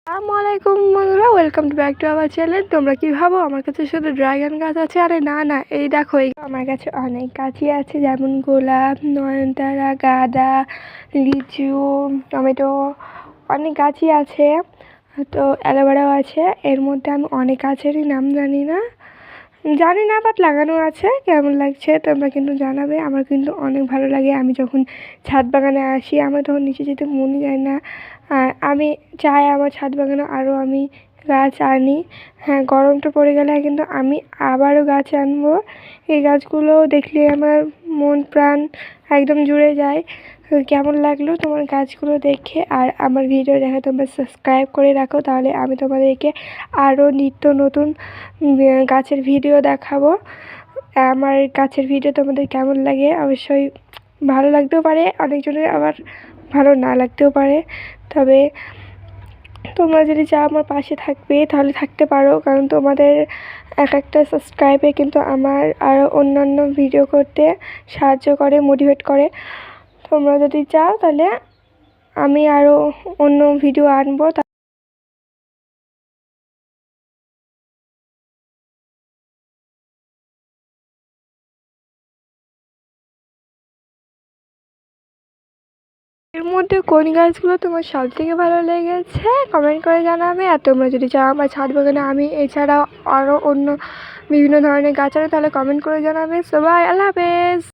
আসসালামু আলাইকুম বন্ধুরা, welcome back to our channel. তোমরা কি ভাবো আমার কাছে শুধু ড্রাগন গাছ আছে? আরে না না, এই দেখো আমার কাছে অনেক গাছই আছে, যেমন গোলাপ, নয়নতারা, গাঁদা, লিচু, টমেটো, অনেক গাছই আছে। তো অ্যালোভেরাও আছে। এর মধ্যে আমি অনেক গাছেরই নাম জানি না বাট লাগানো আছে। কেমন লাগছে তোমরা কিন্তু জানাবে। আমার কিন্তু অনেক ভালো লাগে। আমি যখন ছাদ বাগানে আসি আমার তখন নিচে যেতে মনই যায় না। আর আমি চাই আমার ছাদ বাগানে আরও আমি গাছ আনি। হ্যাঁ, গরমটা পড়ে গেলে কিন্তু আমি আবারও গাছ আনবো। এই গাছগুলো দেখলে আমার মন প্রাণ একদম জুড়ে যায়। কেমন লাগলো তোমার গাছগুলো দেখে? আর আমার ভিডিও দেখে তোমরা সাবস্ক্রাইব করে রাখো, তাহলে আমি তোমাদেরকে আরও নিত্য নতুন গাছের ভিডিও দেখাবো। আমার গাছের ভিডিও তোমাদের কেমন লাগে অবশ্যই ভালো লাগতেও পারে, অনেকজনের আবার ভালো না লাগতেও পারে। তবে তোমরা যদি চাও আমার পাশে থাকবে তাহলে থাকতে পারো, কারণ তোমাদের এক একটা সাবস্ক্রাইবে কিন্তু আমার আরও অন্যান্য ভিডিও করতে সাহায্য করে, মোটিভেট করে। তোমরা যদি চাও তাহলে আমি আরও অন্য ভিডিও আনবো। এর মধ্যে কোন গাছগুলো তোমার সবথেকে ভালো লেগেছে কমেন্ট করে জানাবে। আর তোমরা যদি চাও আমার ছাদ বাগানে আমি এছাড়াও আরও অন্য বিভিন্ন ধরনের গাছ আছে তাহলে কমেন্ট করে জানাবে। সবাই আল্লাহ হাফেজ।